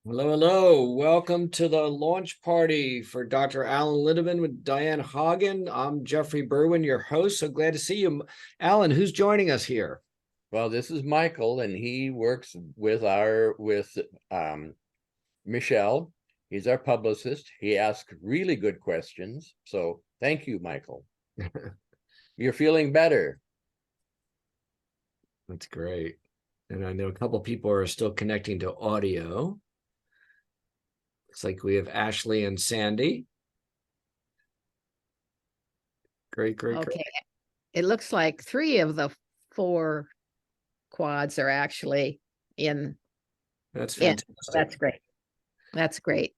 Hello, hello. Welcome to the launch party for Dr. Alan Lindemann with Diane Hagen. I'm Jeffrey Berwin, your host. So glad to see you. Alan, who's joining us here? Well, this is Michael, and he works with Michelle. He's our publicist. He asks really good questions. So thank you, Michael. You're feeling better. That's great. And I know a couple people are still connecting to audio. Looks like we have Ashley and Sandy. Great. Okay, it looks like 3 of the 4 quads are actually in. That's in. fantastic. That's great. That's great.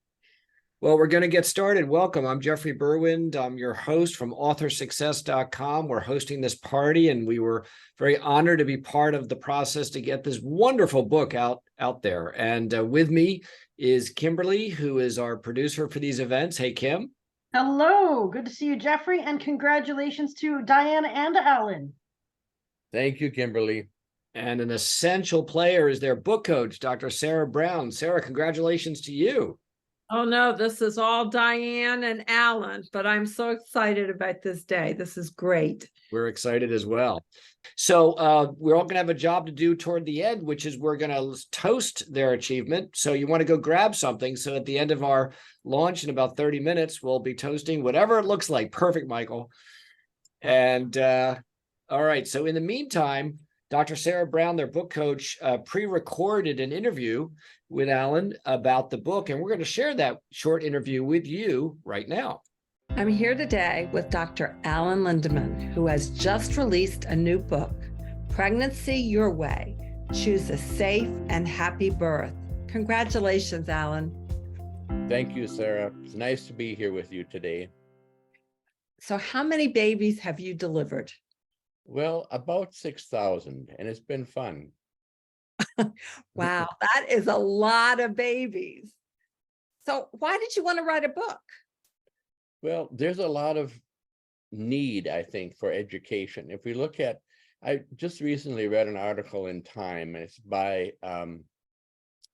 Well, we're going to get started. Welcome. I'm Jeffrey Berwind. I'm your host from authorsuccess.com. We're hosting this party, and we were very honored to be part of the process to get this wonderful book out there. And with me is Kimberly, who is our producer for these events. Hey, Kim. Hello, good to see you, Jeffrey, and congratulations to Diana and Alan. Thank you, Kimberly. And an essential player is their book coach, Dr. Sarah Brown. Sarah, congratulations to you. Oh, no, this is all Diane and Alan, but I'm so excited about this day. This is great. We're excited as well. So we're all going to have a job to do toward the end, which is we're going to toast their achievement. So you want to go grab something. So at the end of our launch in about 30 minutes, we'll be toasting whatever it looks like. Perfect, Michael. And all right. So in the meantime, Dr. Sarah Brown, their book coach, pre-recorded an interview with Alan about the book, and we're going to share that short interview with you right now. I'm here today with Dr. Alan Lindemann, who has just released a new book, Pregnancy Your Way, Choose a Safe and Happy Birth. Congratulations, Alan. Thank you, Sarah. It's nice to be here with you today. So how many babies have you delivered? Well, about 6,000, and it's been fun. Wow, that is a lot of babies. So why did you want to write a book? Well, there's a lot of need, I think, for education. If we look at, I just recently read an article in Time, and it's by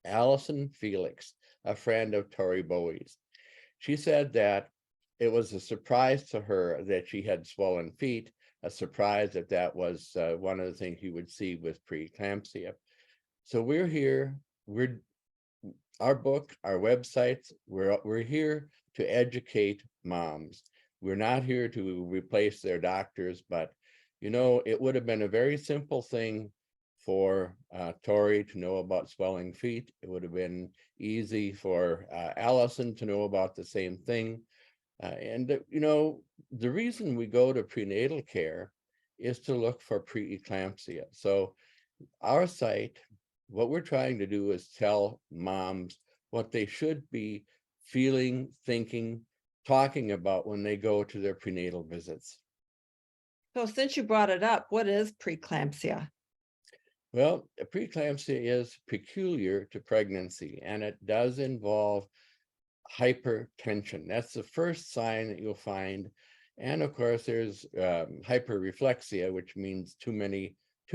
Allison Felix, a friend of Tori Bowie's. She said that it was a surprise to her that she had swollen feet, a surprise that was one of the things you would see with preeclampsia. So we're here, our book, our websites, we're here to educate moms. We're not here to replace their doctors, but you know, it would have been a very simple thing for Tori to know about swelling feet. It would have been easy for Allison to know about the same thing. You know, the reason we go to prenatal care is to look for preeclampsia. So our site, what we're trying to do is tell moms what they should be feeling, thinking, talking about when they go to their prenatal visits. So since you brought it up, what is preeclampsia? Well, preeclampsia is peculiar to pregnancy, and it does involve hypertension. That's the first sign that you'll find. And of course, there's hyperreflexia, which means too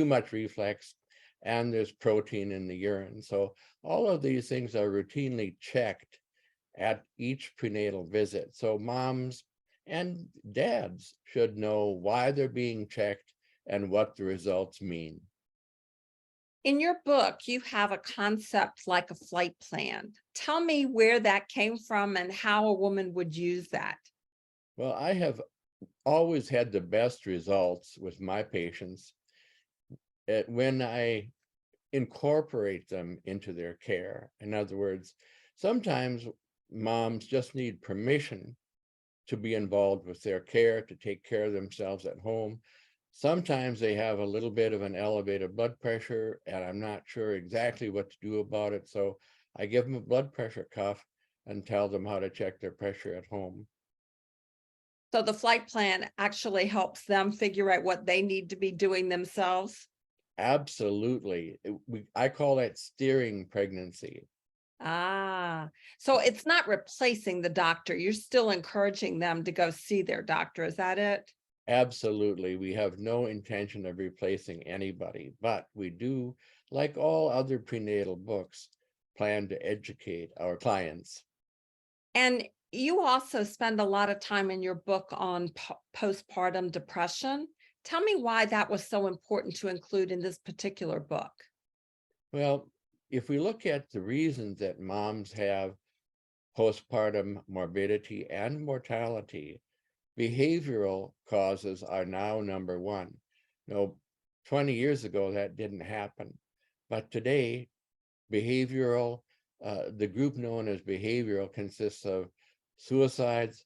much reflex, and there's protein in the urine. So all of these things are routinely checked at each prenatal visit. So moms and dads should know why they're being checked and what the results mean. In your book, you have a concept like a flight plan. Tell me where that came from and how a woman would use that. Well, I have always had the best results with my patients when I incorporate them into their care. In other words, sometimes moms just need permission to be involved with their care, to take care of themselves at home. Sometimes they have a little bit of an elevated blood pressure, and I'm not sure exactly what to do about it. So I give them a blood pressure cuff and tell them how to check their pressure at home. So the flight plan actually helps them figure out what they need to be doing themselves? Absolutely. I call that steering pregnancy. Ah, so it's not replacing the doctor. You're still encouraging them to go see their doctor. Is that it? Absolutely. We have no intention of replacing anybody, but we do, like all other prenatal books, plan to educate our clients. And you also spend a lot of time in your book on postpartum depression. Tell me why that was so important to include in this particular book. Well, if we look at the reasons that moms have postpartum morbidity and mortality, behavioral causes are now number one. 20 years ago, that didn't happen. But today, behavioral, the group known as behavioral consists of suicides,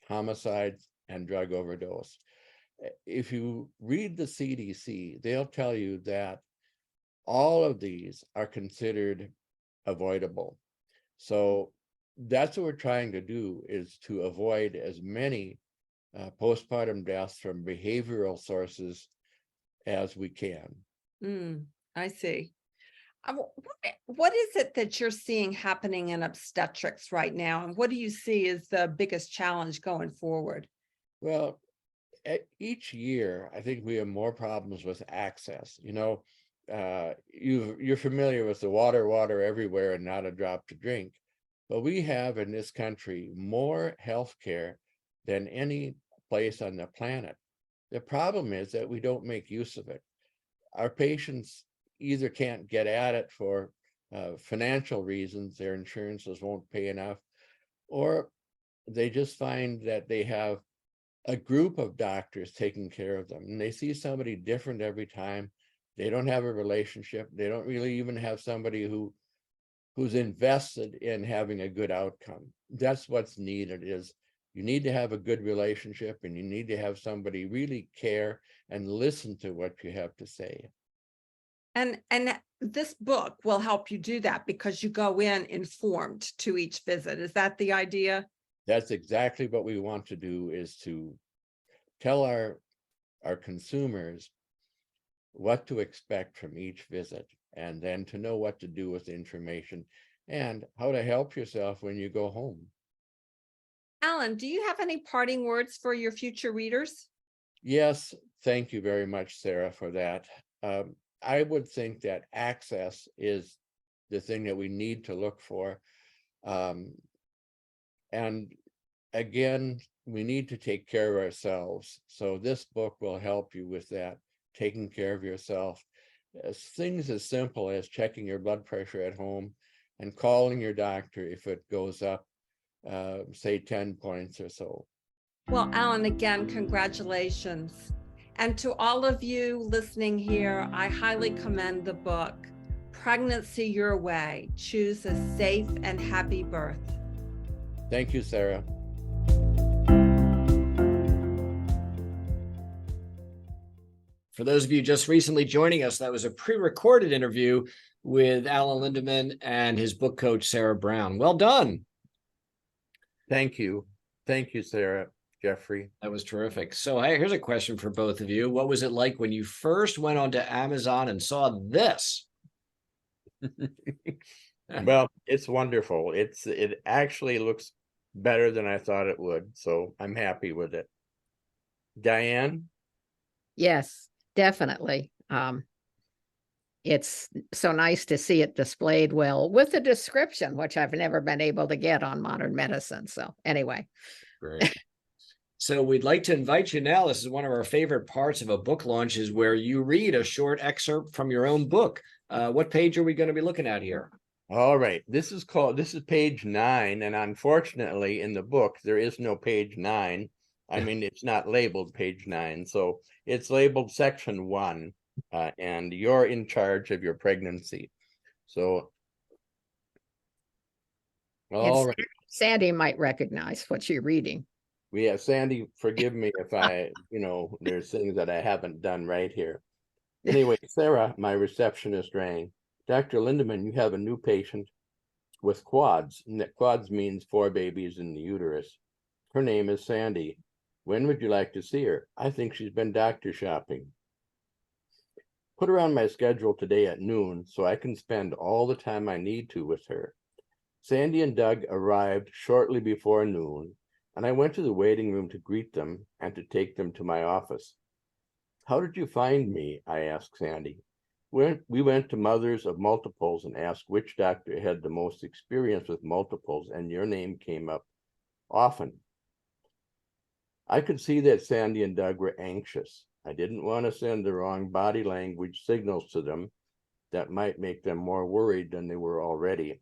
homicides, and drug overdose. If you read the CDC, they'll tell you that all of these are considered avoidable. So that's what we're trying to do, is to avoid as many postpartum deaths from behavioral sources as we can. I see. What is it that you're seeing happening in obstetrics right now? And what do you see as the biggest challenge going forward? Well, each year, I think we have more problems with access. You're familiar with the water everywhere and not a drop to drink. But we have in this country more healthcare than any place on the planet. The problem is that we don't make use of it. Our patients either can't get at it for financial reasons, their insurances won't pay enough, or they just find that they have a group of doctors taking care of them, and they see somebody different every time. They don't have a relationship. They don't really even have somebody who's invested in having a good outcome. That's what's needed. Is you need to have a good relationship, and you need to have somebody really care and listen to what you have to say. And this book will help you do that because you go in informed to each visit. Is that the idea? That's exactly what we want to do, is to tell our consumers what to expect from each visit, and then to know what to do with the information and how to help yourself when you go home. Alan, do you have any parting words for your future readers? Yes, thank you very much, Sarah, for that. I would think that access is the thing that we need to look for. And again, we need to take care of ourselves. So this book will help you with that, taking care of yourself. Things as simple as checking your blood pressure at home and calling your doctor if it goes up, say 10 points or so. Well, Alan, again, congratulations. And to all of you listening here, I highly commend the book, Pregnancy Your Way, Choose a Safe and Happy Birth. Thank you, Sarah. For those of you just recently joining us, that was a pre-recorded interview with Alan Lindemann and his book coach, Sarah Brown. Well done. Thank you. Thank you, Sarah, Jeffrey. That was terrific. So here's a question for both of you. What was it like when you first went onto Amazon and saw this? Well, it's wonderful. It actually looks better than I thought it would, so I'm happy with it. Diane? Yes, definitely. It's so nice to see it displayed well with a description, which I've never been able to get on Modern Medicine. So anyway. Great. So we'd like to invite you now. This is one of our favorite parts of a book launch, is where you read a short excerpt from your own book. What page are we going to be looking at here? All right. This is page 9. And unfortunately, in the book, there is no page 9. I mean, it's not labeled page 9. So it's labeled section 1. And you're in charge of your pregnancy. So, all right. Sandy might recognize what you're reading. Yeah, Sandy, forgive me if there's things that I haven't done right here. Anyway, Sarah, my receptionist, rang. Dr. Lindemann, you have a new patient with quads. Quads means 4 babies in the uterus. Her name is Sandy. When would you like to see her? I think she's been doctor shopping. Put her on my schedule today at noon so I can spend all the time I need to with her. Sandy and Doug arrived shortly before noon, and I went to the waiting room to greet them and to take them to my office. How did you find me? I asked Sandy. We went to mothers of multiples and asked which doctor had the most experience with multiples, and your name came up often. I could see that Sandy and Doug were anxious. I didn't want to send the wrong body language signals to them that might make them more worried than they were already.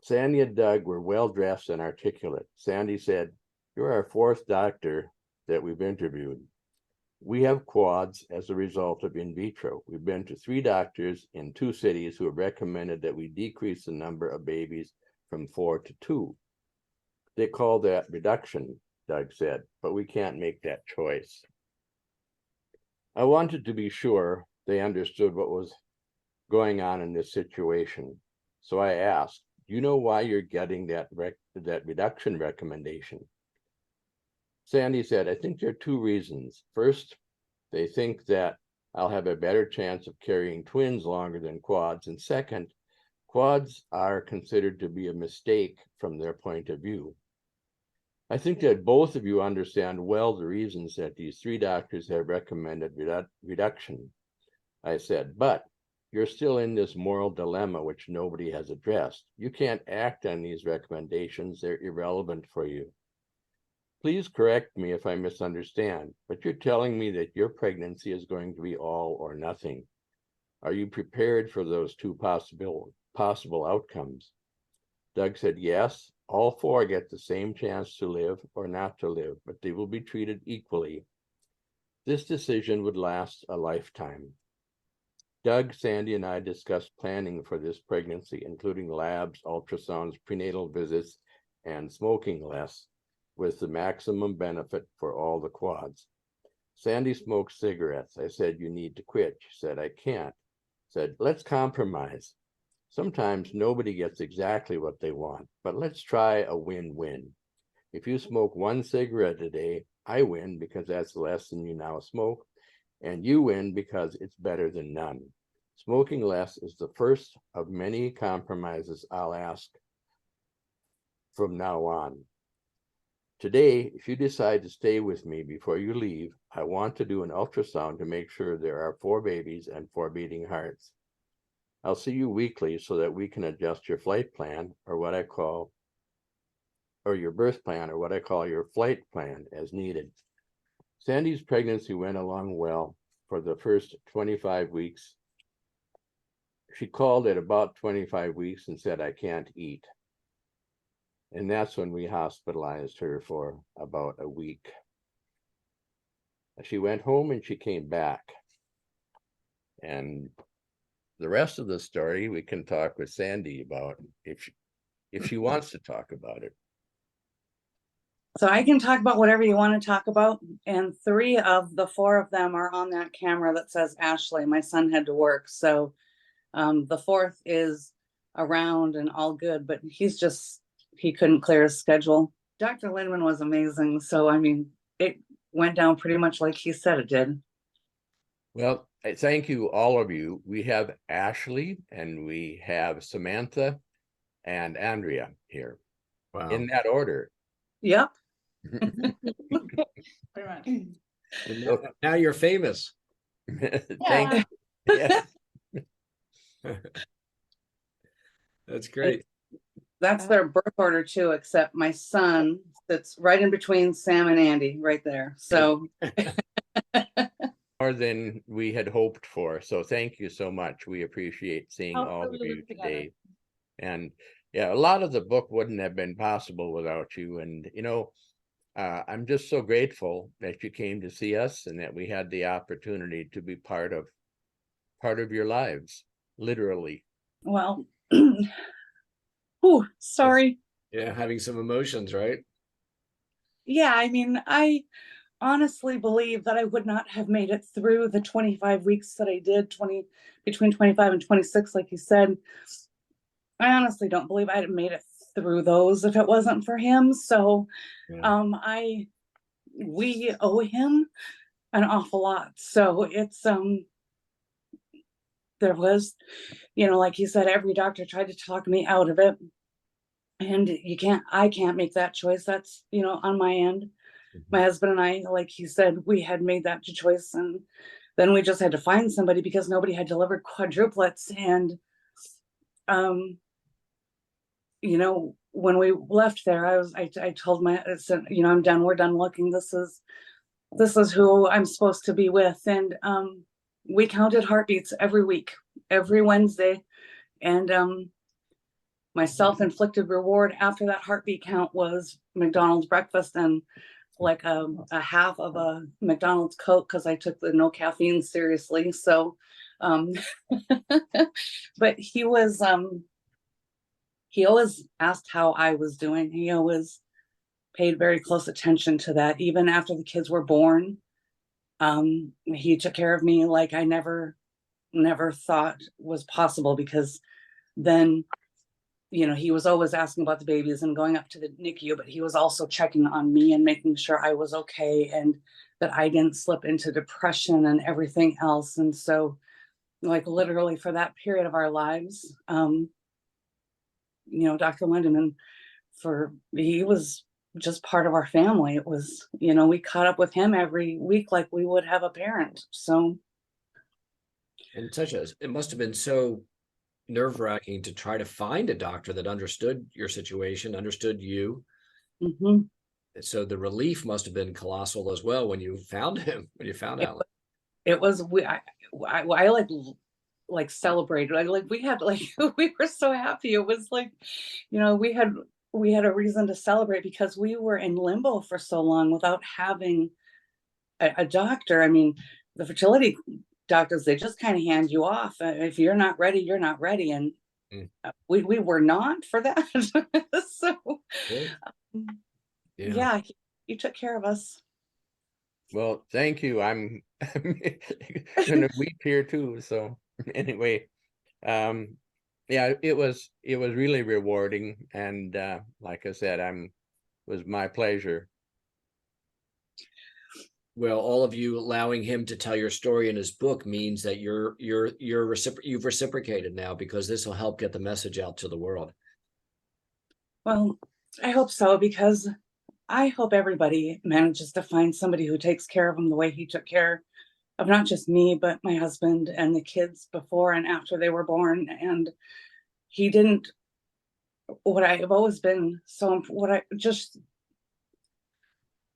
Sandy and Doug were well dressed and articulate. Sandy said, "You're our fourth doctor that we've interviewed. We have quads as a result of in vitro. We've been to 3 doctors in 2 cities who have recommended that we decrease the number of babies from 4 to 2. They call that reduction," Doug said, "but we can't make that choice." I wanted to be sure they understood what was going on in this situation. So I asked, "Do you know why you're getting that reduction recommendation?" Sandy said, "I think there are 2 reasons. First, they think that I'll have a better chance of carrying twins longer than quads. And second, quads are considered to be a mistake from their point of view. I think that both of you understand well the reasons that these 3 doctors have recommended reduction." I said, "But you're still in this moral dilemma which nobody has addressed. You can't act on these recommendations. They're irrelevant for you. Please correct me if I misunderstand, but you're telling me that your pregnancy is going to be all or nothing. Are you prepared for those 2 possible outcomes?" Doug said, "Yes, all 4 get the same chance to live or not to live, but they will be treated equally. This decision would last a lifetime." Doug, Sandy, and I discussed planning for this pregnancy, including labs, ultrasounds, prenatal visits, and smoking less, with the maximum benefit for all the quads. Sandy smoked cigarettes. I said, "You need to quit." She said, "I can't." I said, "Let's compromise. Sometimes nobody gets exactly what they want, but let's try a win-win. If you smoke 1 cigarette a day, I win because that's less than you now smoke, and you win because it's better than none. Smoking less is the first of many compromises I'll ask from now on. Today, if you decide to stay with me before you leave, I want to do an ultrasound to make sure there are 4 babies and 4 beating hearts. I'll see you weekly so that we can adjust your flight plan, or your birth plan, or what I call your flight plan, as needed." Sandy's pregnancy went along well for the first 25 weeks. She called at about 25 weeks and said, "I can't eat." And that's when we hospitalized her for about a week. She went home and she came back. And the rest of the story we can talk with Sandy about if she wants to talk about it. So I can talk about whatever you want to talk about. And 3 of the 4 of them are on that camera that says Ashley. My son had to work. So the 4th is around and all good, but he couldn't clear his schedule. Dr. Lindemann was amazing. So, I mean, it went down pretty much like he said it did. Well, I thank you, all of you. We have Ashley and we have Samantha and Andrea here Wow. in that order. Yep. Pretty much. Now you're famous. Thank you. Yes. That's great. That's their birth order too, except my son sits right in between Sam and Andy right there. So More than we had hoped for. So thank you so much. We appreciate seeing How all of cool you is together. today. And yeah, a lot of the book wouldn't have been possible without you. And, I'm just so grateful that you came to see us and that we had the opportunity to be part of your lives, literally. well, sorry. Yeah, having some emotions, right? Yeah, I mean, I honestly believe that I would not have made it through the 25 weeks that I did, between 25 and 26, like you said. I honestly don't believe I'd have made it through those if it wasn't for him. So Yeah. we owe him an awful lot. So it's there was, like you said, every doctor tried to talk me out of it. And I can't make that choice. That's, on my end. My husband and I, like he said, we had made that choice, and then we just had to find somebody because nobody had delivered quadruplets. And, you know, when we left there, I told I said, you know, I'm done. We're done looking. This is who I'm supposed to be with. And, we counted heartbeats every week, every Wednesday. And, my self-inflicted reward after that heartbeat count was McDonald's breakfast and like a half of a McDonald's Coke because I took the no caffeine seriously. So, but he always asked how I was doing. He always paid very close attention to that. Even after the kids were born, he took care of me like I never thought was possible, because then, you know, he was always asking about the babies and going up to the NICU, but he was also checking on me and making sure I was okay and that I didn't slip into depression and everything else. And so, like, literally for that period of our lives, you know, Dr. Lindemann, he was just part of our family. It was, you know, we caught up with him every week like we would have a parent. So. And it must have been so nerve-wracking to try to find a doctor that understood your situation, understood you. Mm-hmm. So the relief must have been colossal as well when you found him, when you found Alan. It was, I like celebrated. Like we had like we were so happy. It was like, you know, we had a reason to celebrate because we were in limbo for so long without having a doctor. I mean, the fertility doctors, they just kind of hand you off. If you're not ready, you're not ready. And we were not for that. So yeah, he took care of us. Well, thank you. I'm gonna weep here too. So anyway, yeah, it was really rewarding, and like I said, it was my pleasure. Well, all of you allowing him to tell your story in his book means that you've reciprocated now, because this will help get the message out to the world. Well, I hope so, because I hope everybody manages to find somebody who takes care of them the way he took care of not just me, but my husband and the kids before and after they were born. And he didn't, what I've always been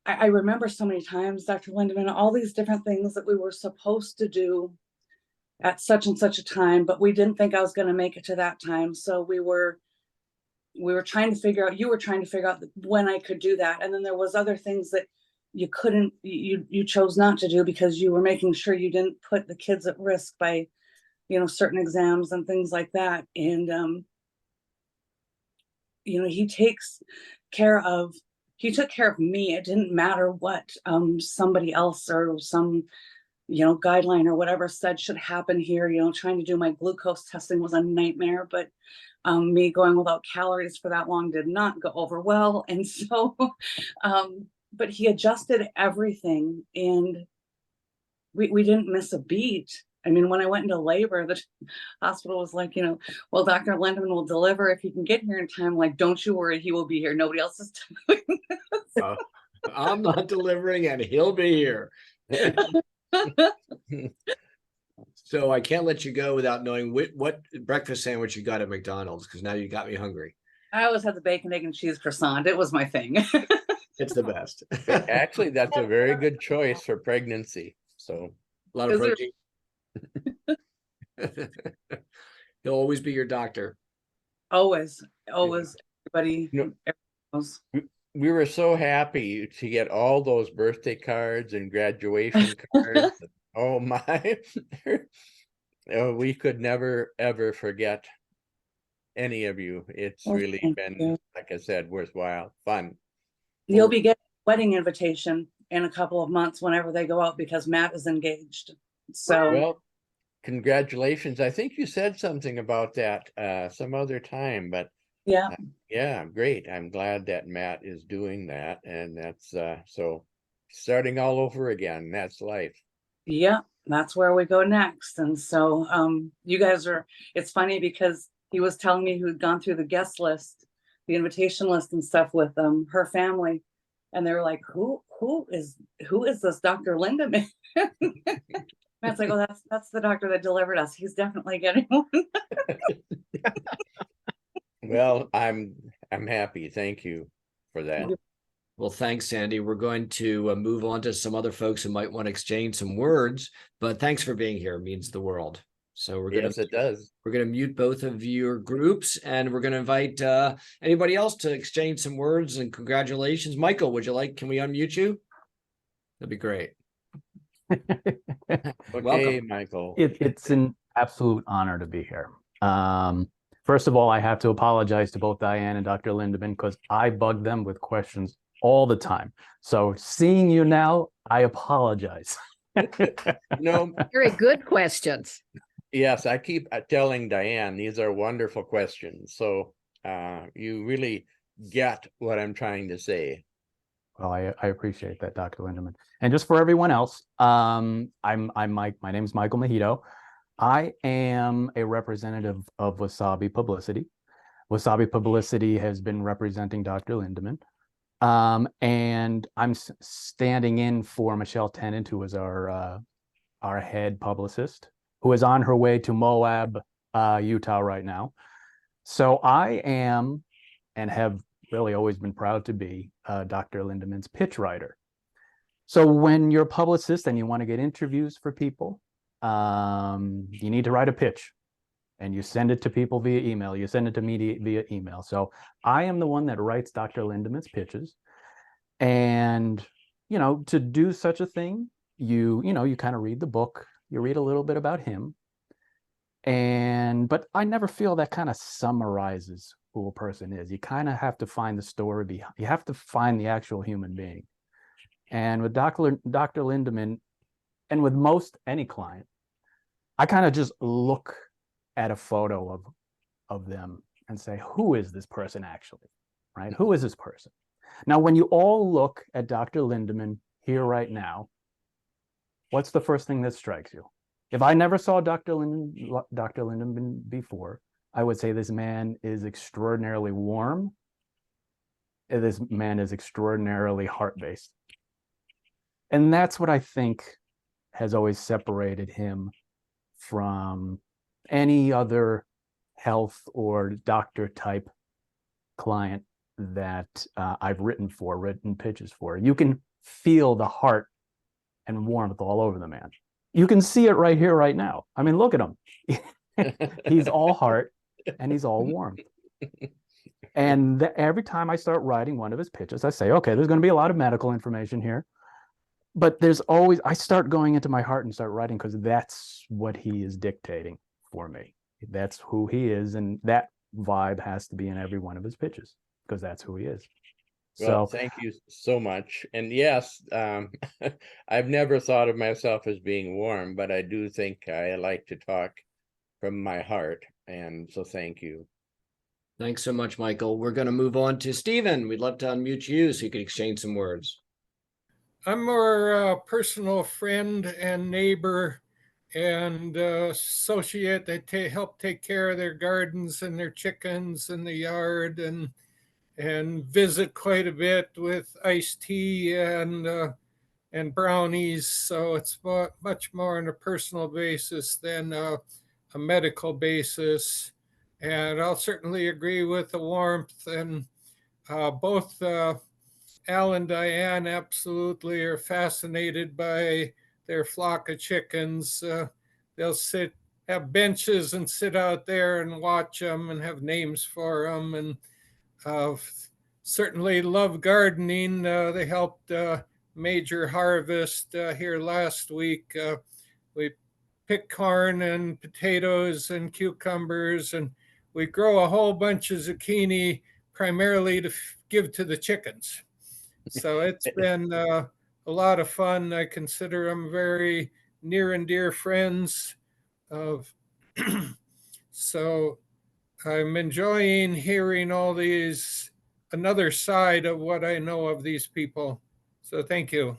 I remember so many times, Dr. Lindemann, all these different things that we were supposed to do at such and such a time, but we didn't think I was going to make it to that time. So we were trying to figure out, you were trying to figure out when I could do that. And then there was other things that you couldn't, you chose not to do because you were making sure you didn't put the kids at risk by, you know, certain exams and things like that. And, you know, he took care of me. It didn't matter what somebody else or some, you know, guideline or whatever said should happen here. You know, trying to do my glucose testing was a nightmare, but me going without calories for that long did not go over well. And so, but he adjusted everything and we didn't miss a beat. I mean, when I went into labor, the hospital was like, you know, well, Dr. Lindemann will deliver if he can get here in time. Like, don't you worry, he will be here. Nobody else is doing this. I'm not delivering and he'll be here. So I can't let you go without knowing what breakfast sandwich you got at McDonald's, because now you got me hungry. I always had the bacon, egg, and cheese croissant. It was my thing. It's the best. Actually, that's a very good choice for pregnancy. So a lot of protein. He'll always be your doctor. Always. Everybody knows. We were so happy to get all those birthday cards and graduation cards. Oh my. We could never, ever forget any of you. It's really been, like I said, worthwhile, fun. You'll be getting a wedding invitation in a couple of months whenever they go out, because Matt is engaged. So, well, congratulations. I think you said something about that some other time, but yeah. Yeah, great. I'm glad that Matt is doing that. And that's so starting all over again. That's life. Yeah, that's where we go next. And so you guys it's funny because he was telling me who'd gone through the guest list, the invitation list and stuff with her family. And they were like, who is this Dr. Lindemann? Matt's like, oh, that's the doctor that delivered us. He's definitely getting one. Well, I'm happy. Thank you for that. Well, thanks, Sandy. We're going to move on to some other folks who might want to exchange some words, but thanks for being here. It means the world. So we're Yes, it does. going to mute both of your groups, and we're going to invite anybody else to exchange some words and congratulations. Michael, can we unmute you? That'd be great. Okay, Welcome. Michael. It's an absolute honor to be here. First of all, I have to apologize to both Diane and Dr. Lindemann because I bug them with questions all the time. So seeing you now, I apologize. No, Very good questions. yes, I keep telling Diane, these are wonderful questions. So you really get what I'm trying to say. Well, I appreciate that, Dr. Lindemann. And just for everyone else, I'm Mike. My name is Michael Mejito. I am a representative of Wasabi Publicity. Wasabi Publicity has been representing Dr. Lindemann. And I'm standing in for Michelle Tennant, who is our head publicist, who is on her way to Moab, Utah right now. So I am, and have really always been proud to be, Dr. Lindemann's pitch writer. So when you're a publicist and you want to get interviews for people, you need to write a pitch, and you send it to people via email. You send it to me via email. So I am the one that writes Dr. Lindemann's pitches. And, to do such a thing, you kind of read the book, you read a little bit about him. But I never feel that kind of summarizes who a person is. You kind of have to find the story behind, you have to find the actual human being. And with Dr. Lindemann, and with any client, I kind of just look at a photo of them and say, who is this person actually, right? Who is this person? Now, when you all look at Dr. Lindemann here right now, what's the first thing that strikes you? If I never saw Dr. Lindemann before, I would say this man is extraordinarily warm. This man is extraordinarily heart-based. And that's what I think has always separated him from any other health or doctor type client that I've written pitches for. You can feel the heart and warmth all over the man. You can see it right here, right now. I mean, look at him. He's all heart and he's all warmth. And every time I start writing one of his pitches, I say, okay, there's going to be a lot of medical information here. But I start going into my heart and start writing because that's what he is dictating for me. That's who he is. And that vibe has to be in every one of his pitches because that's who he is. Well, thank you so much. And yes, I've never thought of myself as being warm, but I do think I like to talk from my heart. And so thank you. Thanks so much, Michael. We're going to move on to Stephen. We'd love to unmute you so you could exchange some words. I'm more personal friend and neighbor and associate that help take care of their gardens and their chickens in the yard and visit quite a bit with iced tea and brownies. So it's much more on a personal basis than a medical basis. And I'll certainly agree with the warmth, and both Al and Diane absolutely are fascinated by their flock of chickens. They'll have benches and sit out there and watch them and have names for them. And certainly love gardening. They helped major harvest here last week. We picked corn and potatoes and cucumbers, and we grow a whole bunch of zucchini primarily to give to the chickens. So it's been a lot of fun. I consider them very near and dear friends. So I'm enjoying hearing all these, another side of what I know of these people. So thank you.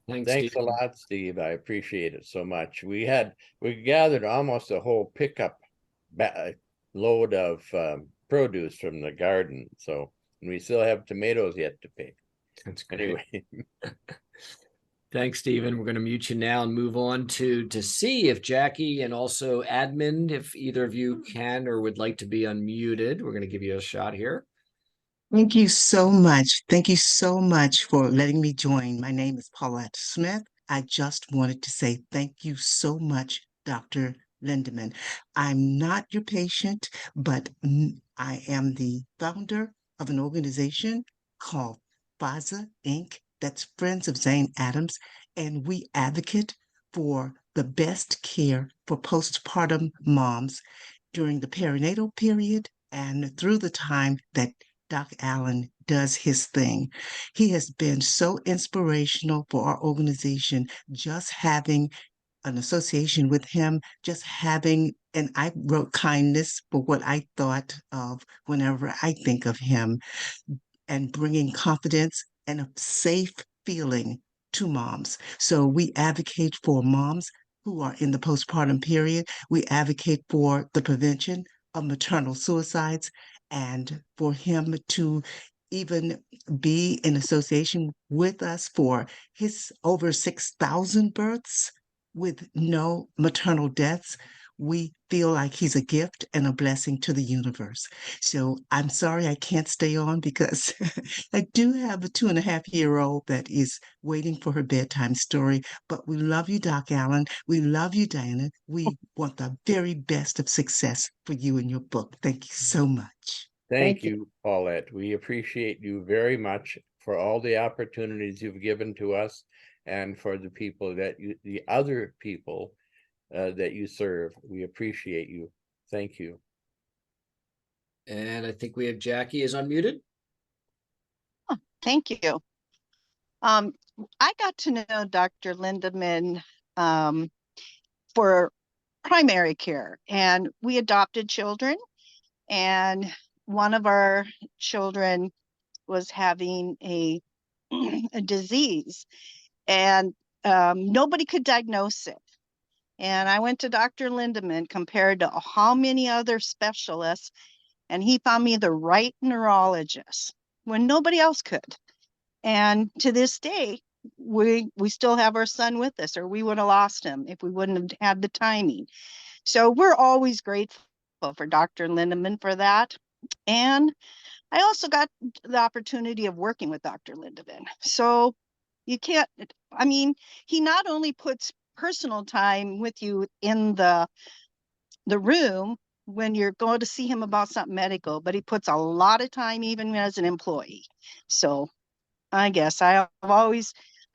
Thanks a lot, Steve. I appreciate it so much. We gathered almost a whole pickup load of produce from the garden. So we still have tomatoes yet to pick. That's great. Anyway. Thanks, Stephen. We're going to mute you now and move on to see if Jackie and also admin, if either of you can or would like to be unmuted. We're going to give you a shot here. Thank you so much. Thank you so much for letting me join. My name is Paulette Smith. I just wanted to say thank you so much, Dr. Lindemann. I'm not your patient, but I am the founder of an organization called FAZA Inc. That's Friends of Zane Adams, and we advocate for the best care for postpartum moms during the perinatal period and through the time that Doc Allen does his thing. He has been so inspirational for our organization, just having an association with him, just having, and I wrote kindness for what I thought of whenever I think of him, and bringing confidence and a safe feeling to moms. So we advocate for moms who are in the postpartum period. We advocate for the prevention of maternal suicides and for him to even be in association with us for his over 6,000 births with no maternal deaths. We feel like he's a gift and a blessing to the universe. So I'm sorry I can't stay on because I do have a 2.5-year-old that is waiting for her bedtime story. But we love you, Doc Allen. We love you, Diana. We want the very best of success for you and your book. Thank you so much. Thank you, Paulette. We appreciate you very much for all the opportunities you've given to us and for the people that the other people that you serve. We appreciate you. Thank you. And I think we have Jackie is unmuted. Oh, thank you. I got to know Dr. Lindemann for primary care, and we adopted children, and one of our children was having a disease, and nobody could diagnose it. And I went to Dr. Lindemann compared to how many other specialists, and he found me the right neurologist when nobody else could. And to this day, we still have our son with us, or we would have lost him if we wouldn't have had the timing. So we're always grateful for Dr. Lindemann for that. And I also got the opportunity of working with Dr. Lindemann. So you can't, I mean, he not only puts personal time with you in the room when you're going to see him about something medical, but he puts a lot of time even as an employee. So I guess I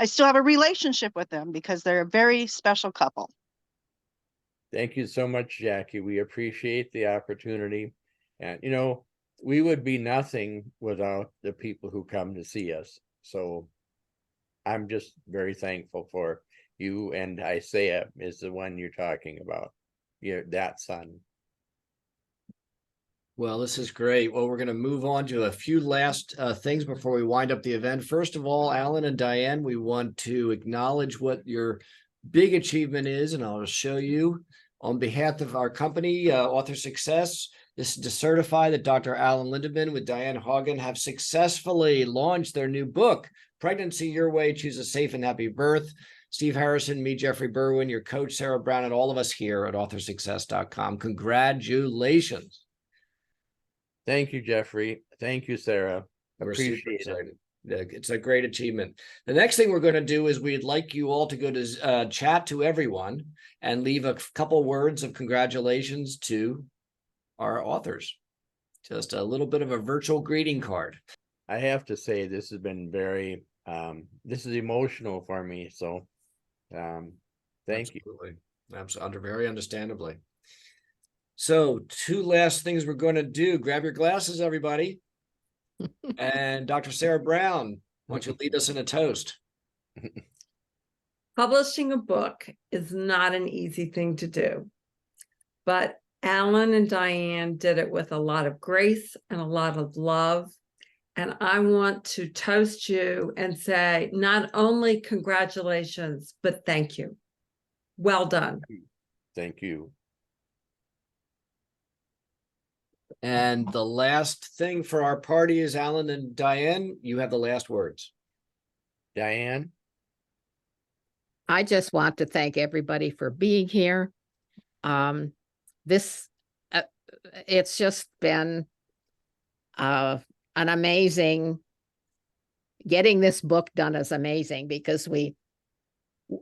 still have a relationship with them because they're a very special couple. Thank you so much, Jackie. We appreciate the opportunity. And, you know, we would be nothing without the people who come to see us. So I'm just very thankful for you. And Isaiah is the one you're talking about, that son. Well, this is great. Well, we're going to move on to a few last things before we wind up the event. First of all, Alan and Diane, we want to acknowledge what your big achievement is, and I'll show you on behalf of our company, Author Success. This is to certify that Dr. Alan Lindemann with Diane Hagen have successfully launched their new book, Pregnancy Your Way, Choose a Safe and Happy Birth. Steve Harrison, me, Jeffrey Berwin, your coach, Sarah Brown, and all of us here at authorsuccess.com. Congratulations. Thank you, Jeffrey. Thank you, Sarah. We're super Appreciate it. excited. It's a great achievement. The next thing we're going to do is we'd like you all to go to chat to everyone and leave a couple words of congratulations to our authors. Just a little bit of a virtual greeting card. I have to say, this has been very, this is emotional for me. So thank you. Absolutely. Very understandably. So 2 last things we're going to do. Grab your glasses, everybody. And Dr. Sarah Brown, why don't you lead us in a toast? Publishing a book is not an easy thing to do, but Alan and Diane did it with a lot of grace and a lot of love. And I want to toast you and say, not only congratulations, but thank you. Well done. Thank you. And the last thing for our party is Alan and Diane. You have the last words. Diane? I just want to thank everybody for being here. This, it's just been an amazing, getting this book done is amazing because we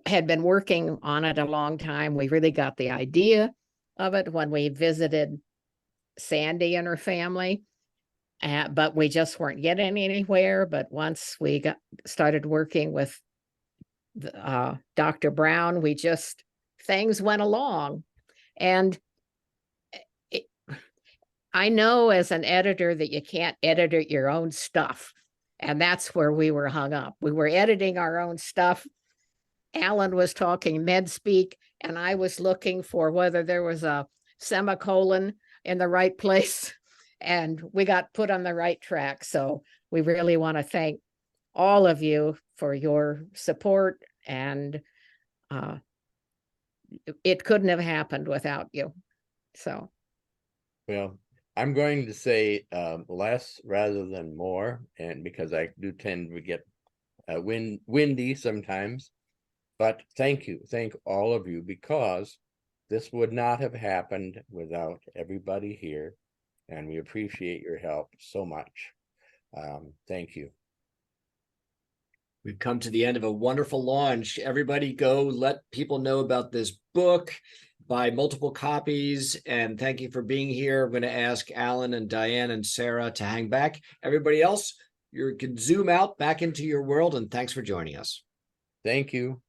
had been working on it a long time. We really got the idea of it when we visited Sandy and her family, but we just weren't getting anywhere. But once we started working with Dr. Brown, things went along. And I know as an editor that you can't edit your own stuff. And that's where we were hung up. We were editing our own stuff. Alan was talking med speak, and I was looking for whether there was a semicolon in the right place. And we got put on the right track. So we really want to thank all of you for your support, and it couldn't have happened without you. So, Well, I'm going to say less rather than more, and because I do tend to get windy sometimes. But thank you, thank all of you, because this would not have happened without everybody here, and we appreciate your help so much. Thank you. We've come to the end of a wonderful launch. Everybody go let people know about this book, buy multiple copies, and thank you for being here. I'm going to ask Alan and Diane and Sarah to hang back. Everybody else, you can zoom out back into your world, and thanks for joining us. Thank you.